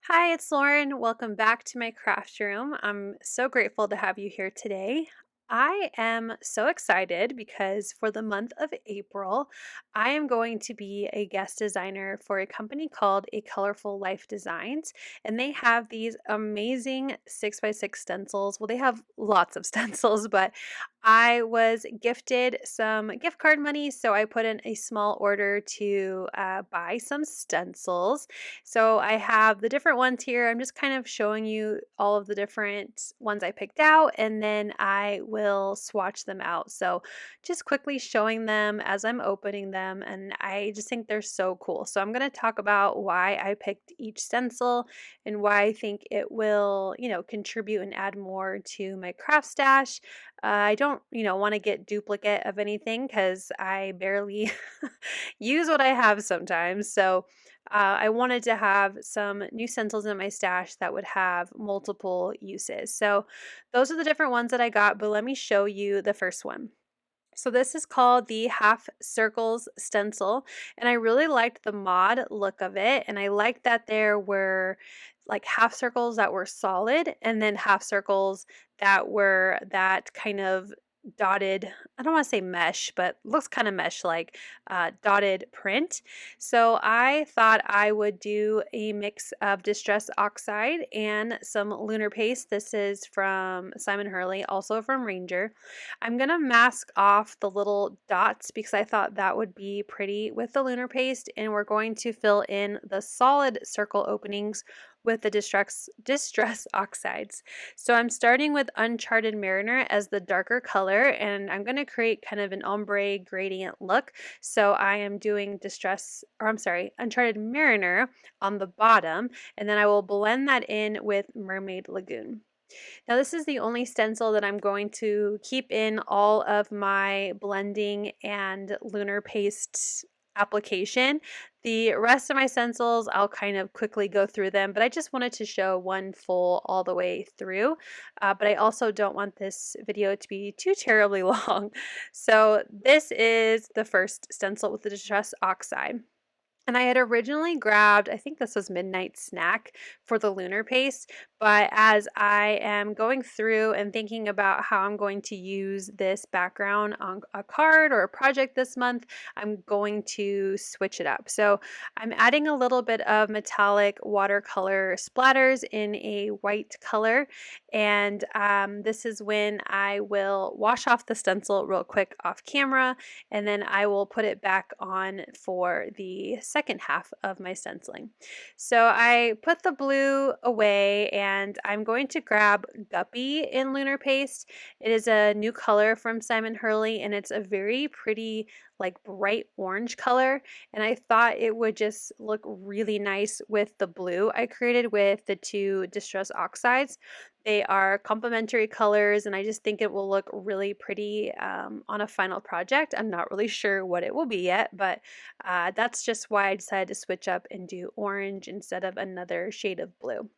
Hi, it's Lauren. Welcome back to my craft room. I'm so grateful to have you here today. I am so excited because for the month of April, I am going to be a guest designer for a company called A Colorful Life Designs, and they have these amazing 6x6 stencils. Well, they have lots of stencils, but I was gifted some gift card money, so I put in a small order to buy some stencils. So I have the different ones here. I'm just kind of showing you all of the different ones I picked out, and then I will swatch them out. So just quickly showing them as I'm opening them, and I just think they're so cool. So I'm going to talk about why I picked each stencil and why I think it will, contribute and add more to my craft stash. I don't, want to get duplicate of anything because I barely use what I have sometimes. So I wanted to have some new stencils in my stash that would have multiple uses. So those are the different ones that I got, but let me show you the first one. So this is called the Half Circles Stencil, and I really liked the mod look of it, and I liked that there were like half circles that were solid and then half circles that were that kind of dotted, I don't want to say mesh, but looks kind of mesh like dotted print. So I thought I would do a mix of Distress Oxide and some Lunar Paste. This is from Simon Hurley, also from Ranger. I'm going to mask off the little dots because I thought that would be pretty with the Lunar Paste, and we're going to fill in the solid circle openings with the Distress Oxides. So I'm starting with Uncharted Mariner as the darker color, and I'm going to create kind of an ombre gradient look. So I am doing Uncharted Mariner on the bottom, and then I will blend that in with Mermaid Lagoon. Now this is the only stencil that I'm going to keep in all of my blending and lunar paste application. The rest of my stencils, I'll kind of quickly go through them, but I just wanted to show one full all the way through. But I also don't want this video to be too terribly long. So this is the first stencil with the Distress Oxide. And I had originally grabbed, I think this was Midnight Snack for the lunar paste, but as I am going through and thinking about how I'm going to use this background on a card or a project this month, I'm going to switch it up. So I'm adding a little bit of metallic watercolor splatters in a white color, and this is when I will wash off the stencil real quick off camera, and then I will put it back on for the second half of my stenciling. So I put the blue away, and I'm going to grab Guppy in Lunar Paste. It is a new color from Simon Hurley, and it's a very pretty like bright orange color, and I thought it would just look really nice with the blue I created with the two Distress Oxides. They are complementary colors, and I just think it will look really pretty on a final project. I'm not really sure what it will be yet, but that's just why I decided to switch up and do orange instead of another shade of blue.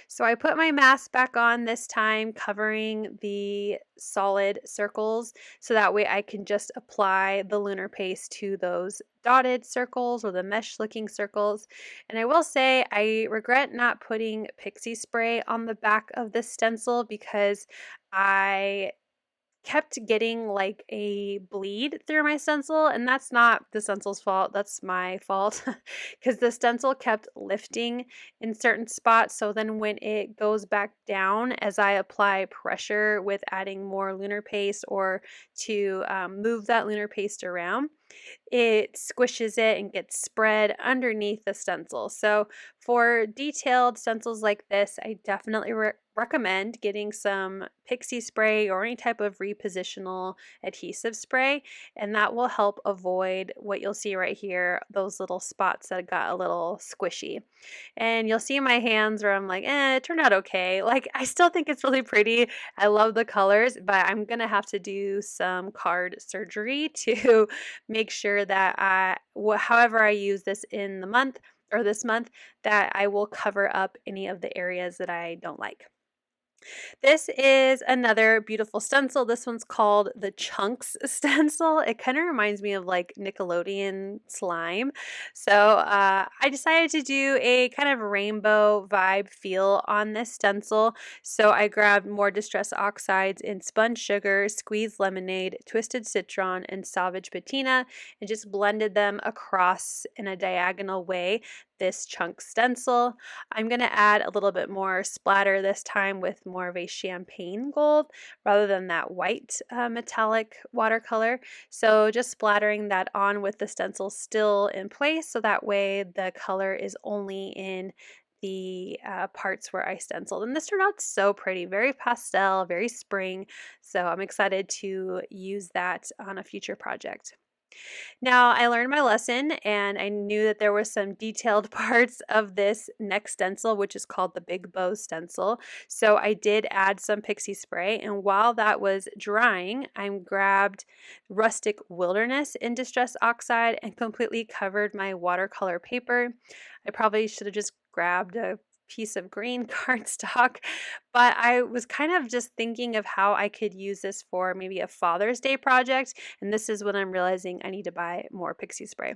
So I put my mask back on this time, covering the solid circles, so that way I can just apply the lunar paste to those dotted circles or the mesh looking circles. And I will say I regret not putting pixie spray on the back of this stencil because I kept getting like a bleed through my stencil, and that's not the stencil's fault, that's my fault because the stencil kept lifting in certain spots. So then when it goes back down as I apply pressure with adding more lunar paste or to move that lunar paste around, it squishes it and gets spread underneath the stencil. So for detailed stencils like this, I definitely recommend getting some pixie spray or any type of repositional adhesive spray, and that will help avoid what you'll see right here, those little spots that got a little squishy. And you'll see my hands where I'm like, it turned out okay. Like, I still think it's really pretty. I love the colors, but I'm gonna have to do some card surgery to make sure that however I use this in the month or this month, that I will cover up any of the areas that I don't like. This is another beautiful stencil. This one's called the Chunks stencil. It kind of reminds me of like Nickelodeon slime. So I decided to do a kind of rainbow vibe feel on this stencil. So I grabbed more distress oxides in sponge sugar, squeezed lemonade, twisted citron, and salvage patina, and just blended them across in a diagonal way this chunk stencil. I'm going to add a little bit more splatter this time with more of a champagne gold rather than that white metallic watercolor. So just splattering that on with the stencil still in place, so that way the color is only in the parts where I stenciled. And this turned out so pretty, very pastel, very spring. So I'm excited to use that on a future project. Now, I learned my lesson and I knew that there were some detailed parts of this next stencil, which is called the Big Bow stencil. So I did add some pixie spray, and while that was drying, I grabbed Rustic Wilderness in Distress Oxide and completely covered my watercolor paper. I probably should have just grabbed a piece of green cardstock, but I was kind of just thinking of how I could use this for maybe a Father's Day project, and this is when I'm realizing I need to buy more pixie spray.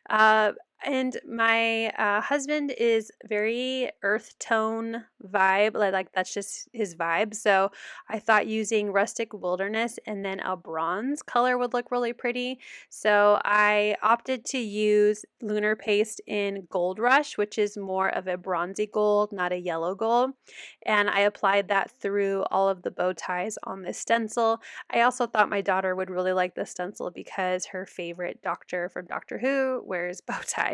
Uh, and my husband is very earth tone vibe, like that's just his vibe. So I thought using Rustic Wilderness and then a bronze color would look really pretty. So I opted to use Lunar Paste in Gold Rush, which is more of a bronzy gold, not a yellow gold. And I applied that through all of the bow ties on this stencil. I also thought my daughter would really like this stencil because her favorite doctor from Doctor Who wears bow ties.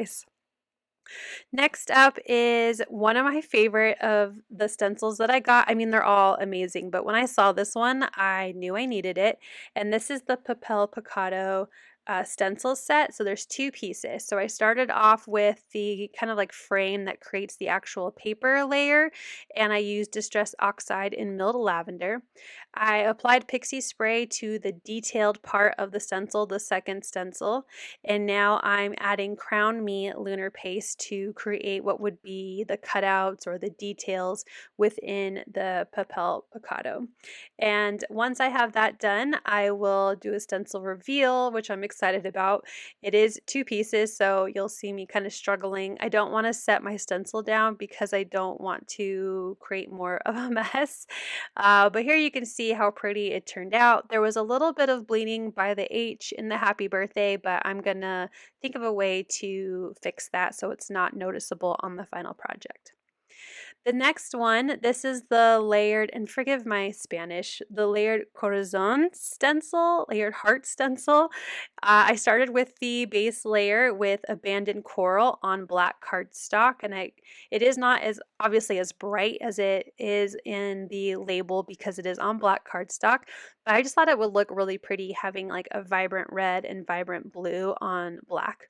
Next up is one of my favorite of the stencils that I got. I mean, they're all amazing, but when I saw this one, I knew I needed it. And this is the Papel Picado stencil set. So there's two pieces. So I started off with the kind of like frame that creates the actual paper layer, and I used Distress Oxide in milled lavender. I applied pixie spray to the detailed part of the stencil, the second stencil, and now I'm adding Crown Me Lunar Paste to create what would be the cutouts or the details within the Papel Picado. And once I have that done, I will do a stencil reveal, which I'm excited about. It is two pieces, so you'll see me kind of struggling. I don't want to set my stencil down because I don't want to create more of a mess. But here you can see how pretty it turned out. There was a little bit of bleeding by the H in the happy birthday, but I'm gonna think of a way to fix that so it's not noticeable on the final project. The next one, this is the layered, and forgive my Spanish, the layered Corazones stencil, layered heart stencil. I started with the base layer with abandoned coral on black cardstock, and it is not as obviously as bright as it is in the label because it is on black cardstock, but I just thought it would look really pretty having like a vibrant red and vibrant blue on black.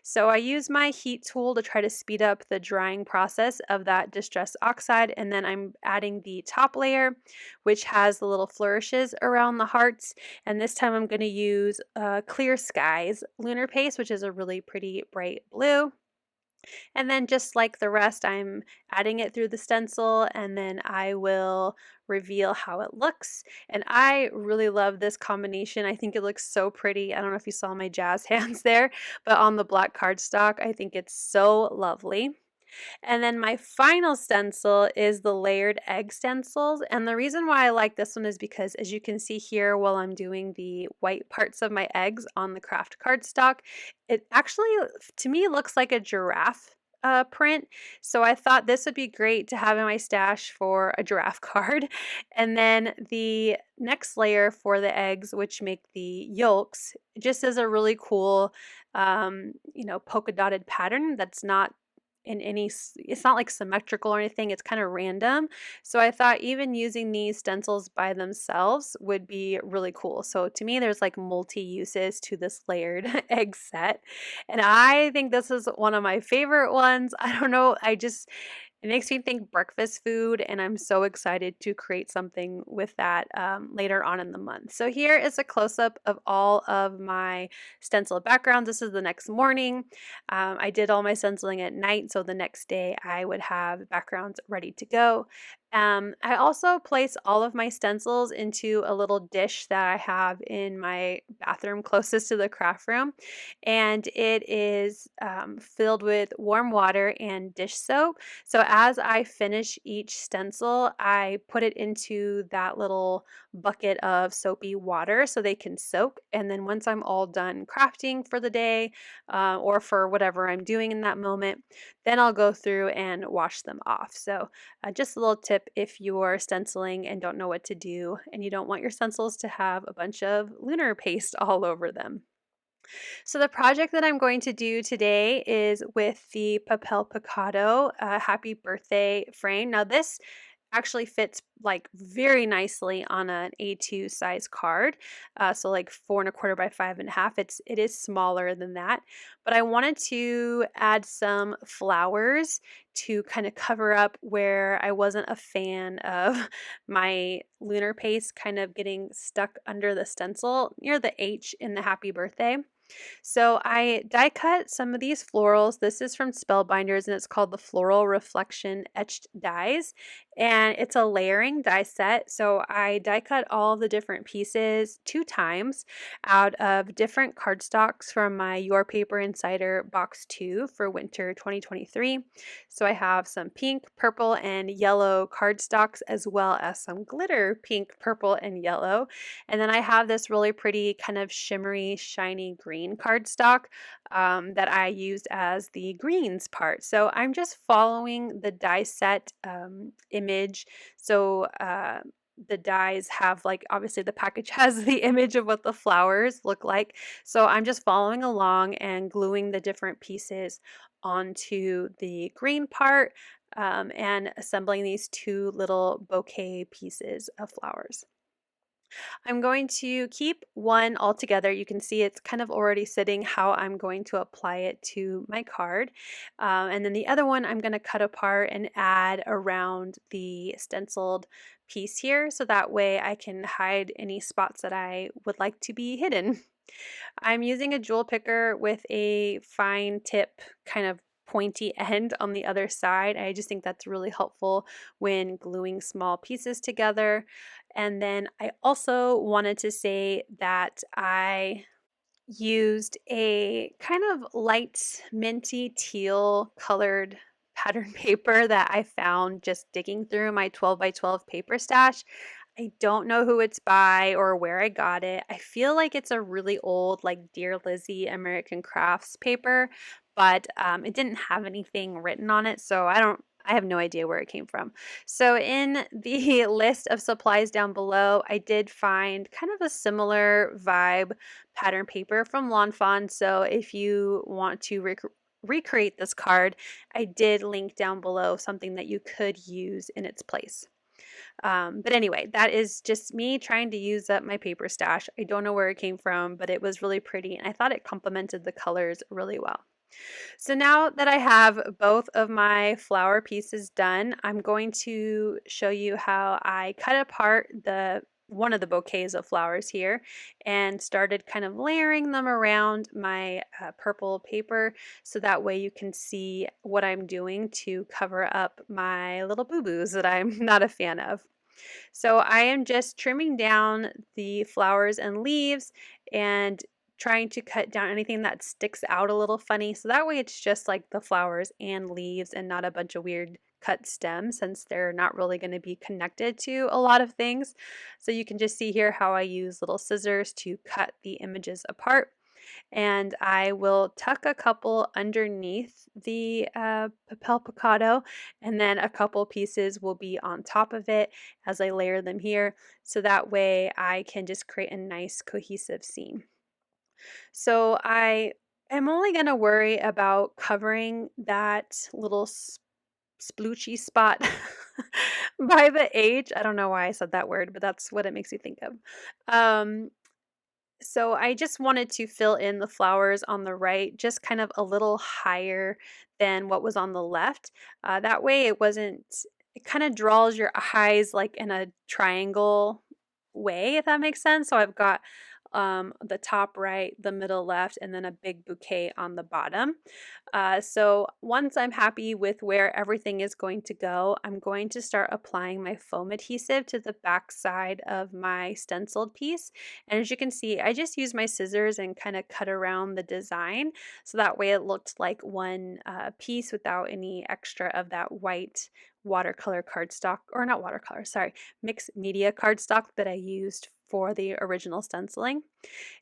So I use my heat tool to try to speed up the drying process of that distress oxide, and then I'm adding the top layer, which has the little flourishes around the hearts, and this time I'm going to use Clear Skies Lunar Paste, which is a really pretty bright blue. And then just like the rest, I'm adding it through the stencil, and then I will reveal how it looks. And I really love this combination. I think it looks so pretty. I don't know if you saw my jazz hands there, but on the black cardstock, I think it's so lovely. And then my final stencil is the layered egg stencils. And the reason why I like this one is because, as you can see here while I'm doing the white parts of my eggs on the craft cardstock, it actually, to me, looks like a giraffe print. So I thought this would be great to have in my stash for a giraffe card. And then the next layer for the eggs, which make the yolks, just is a really cool, polka dotted pattern that's not in any it's not like symmetrical or anything, it's kind of random. So I thought even using these stencils by themselves would be really cool. So to me, there's like multi uses to this layered egg set, and I think this is one of my favorite ones. I don't know, it makes me think breakfast food, and I'm so excited to create something with that later on in the month. So here is a close-up of all of my stencil backgrounds. This is the next morning. I did all my stenciling at night, so the next day I would have backgrounds ready to go. I also place all of my stencils into a little dish that I have in my bathroom closest to the craft room, and it is filled with warm water and dish soap. So as I finish each stencil, I put it into that little bucket of soapy water so they can soak. And then once I'm all done crafting for the day or for whatever I'm doing in that moment, then I'll go through and wash them off. So just a little tip if you're stenciling and don't know what to do and you don't want your stencils to have a bunch of lunar paste all over them. So the project that I'm going to do today is with the Papel Picado Happy Birthday frame. Now this actually fits like very nicely on an A2 size card. So like 4¼ by 5½. It is smaller than that, but I wanted to add some flowers to kind of cover up where I wasn't a fan of my lunar paste kind of getting stuck under the stencil near the H in the happy birthday. So I die cut some of these florals. This is from Spellbinders and it's called the Floral Reflection Etched Dies. And it's a layering die set. So I die cut all the different pieces 2 times out of different cardstocks from my Your Paper Insider box 2 for winter 2023. So I have some pink, purple, and yellow cardstocks as well as some glitter pink, purple, and yellow. And then I have this really pretty kind of shimmery, shiny green cardstock that I used as the greens part. So I'm just following the die set image. So the dies have like, obviously the package has the image of what the flowers look like. So I'm just following along and gluing the different pieces onto the green part and assembling these 2 little bouquet pieces of flowers. I'm going to keep one all together. You can see it's kind of already sitting how I'm going to apply it to my card. And then the other one I'm going to cut apart and add around the stenciled piece here so that way I can hide any spots that I would like to be hidden. I'm using a jewel picker with a fine tip kind of pointy end on the other side. I just think that's really helpful when gluing small pieces together. And then I also wanted to say that I used a kind of light minty teal colored pattern paper that I found just digging through my 12 by 12 paper stash. I don't know who it's by or where I got it. I feel like it's a really old, like Dear Lizzie American Crafts paper, but it didn't have anything written on it, so I have no idea where it came from. So in the list of supplies down below, I did find kind of a similar vibe pattern paper from Lawn Fawn. So if you want to recreate this card, I did link down below something that you could use in its place. But anyway, that is just me trying to use up my paper stash. I don't know where it came from, but it was really pretty and I thought it complemented the colors really well. So now that I have both of my flower pieces done, I'm going to show you how I cut apart one of the bouquets of flowers here and started kind of layering them around my purple paper so that way you can see what I'm doing to cover up my little boo-boos that I'm not a fan of. So I am just trimming down the flowers and leaves and trying to cut down anything that sticks out a little funny. So that way it's just like the flowers and leaves and not a bunch of weird cut stems since they're not really going to be connected to a lot of things. So you can just see here how I use little scissors to cut the images apart. And I will tuck a couple underneath the Papel Picado, and then a couple pieces will be on top of it as I layer them here. So that way I can just create a nice cohesive scene. So I am only going to worry about covering that little sploochy spot by the H. I don't know why I said that word, but that's what it makes me think of. So I just wanted to fill in the flowers on the right, just kind of a little higher than what was on the left. That way it kind of draws your eyes like in a triangle way, if that makes sense. So I've got the top right, the middle left, and then a big bouquet on the bottom. So once I'm happy with where everything is going to go, I'm going to start applying my foam adhesive to the back side of my stenciled piece. And as you can see, I just used my scissors and kind of cut around the design, so that way it looked like one piece without any extra of that white watercolor cardstock, or not watercolor, sorry, mixed media cardstock that I used for the original stenciling.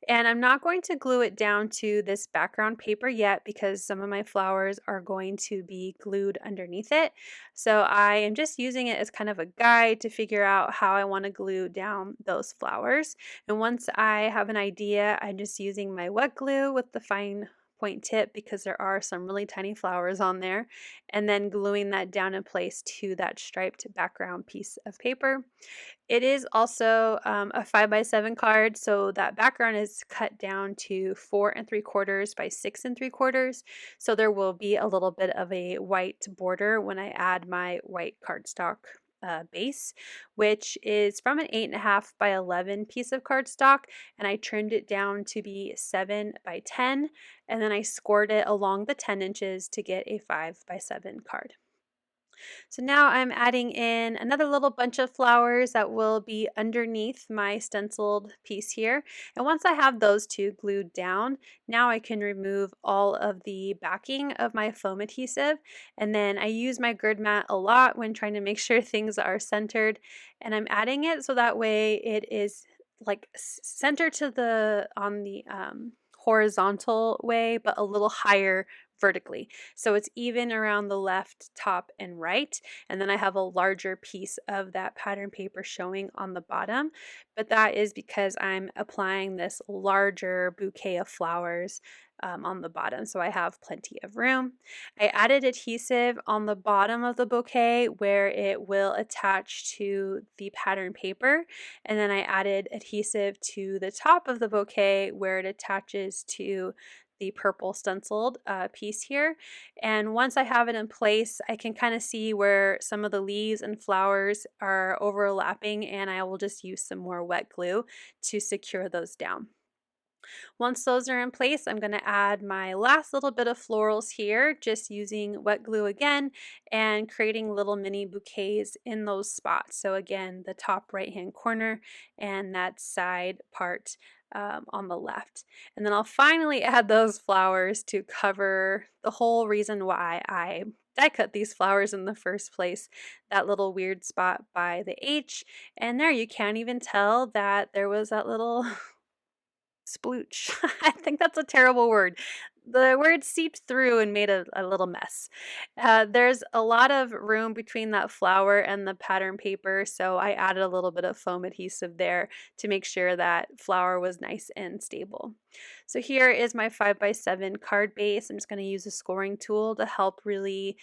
And I'm not going to glue it down to this background paper yet because some of my flowers are going to be glued underneath it. So I am just using it as kind of a guide to figure out how I want to glue down those flowers. And once I have an idea, I'm just using my wet glue with the fine point tip because there are some really tiny flowers on there, and then gluing that down in place to that striped background piece of paper. It is also a 5x7 card, so that background is cut down to 4 3/4 by 6 3/4. So there will be a little bit of a white border when I add my white cardstock base, which is from an 8.5 by 11 piece of cardstock, and I trimmed it down to be 7 by 10, and then I scored it along the 10 inches to get a 5x7 card. So now I'm adding in another little bunch of flowers that will be underneath my stenciled piece here. And once I have those two glued down, now I can remove all of the backing of my foam adhesive. And then I use my grid mat a lot when trying to make sure things are centered. And I'm adding it so that way it is like centered to the on the horizontal way, but a little higher vertically. So it's even around the left, top, and right. And then I have a larger piece of that pattern paper showing on the bottom. But that is because I'm applying this larger bouquet of flowers on the bottom. So I have plenty of room. I added adhesive on the bottom of the bouquet where it will attach to the pattern paper. And then I added adhesive to the top of the bouquet where it attaches to the purple stenciled piece here. And once I have it in place, I can kind of see where some of the leaves and flowers are overlapping, and I will just use some more wet glue to secure those down. Once those are in place, I'm going to add my last little bit of florals here, just using wet glue again and creating little mini bouquets in those spots. So again, the top right hand corner and that side part on the left. And then I'll finally add those flowers to cover the whole reason why I die cut these flowers in the first place, that little weird spot by the H. And there you can't even tell that there was that little splooch. I think that's a terrible word. The word seeped through and made a little mess. There's a lot of room between that flower and the pattern paper, so I added a little bit of foam adhesive there to make sure that flower was nice and stable. So here is my 5x7 card base. I'm just going to use a scoring tool to help really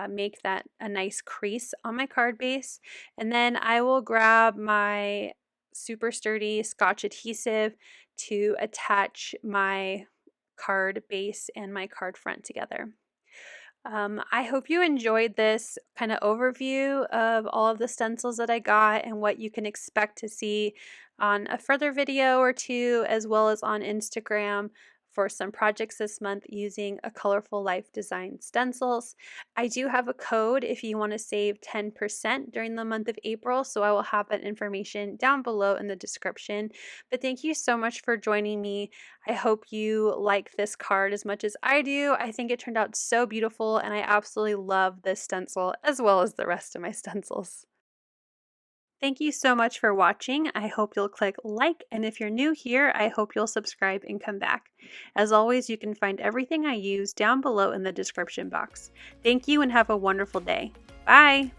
make that a nice crease on my card base. And then I will grab my super sturdy Scotch adhesive to attach my card base and my card front together. I hope you enjoyed this kind of overview of all of the stencils that I got and what you can expect to see on a further video or two, as well as on Instagram for some projects this month using a Colorful Life Design stencils. I do have a code if you want to save 10% during the month of April, so I will have that information down below in the description. But thank you so much for joining me. I hope you like this card as much as I do. I think it turned out so beautiful, and I absolutely love this stencil as well as the rest of my stencils. Thank you so much for watching. I hope you'll click like, and if you're new here, I hope you'll subscribe and come back. As always, you can find everything I use down below in the description box. Thank you and have a wonderful day. Bye!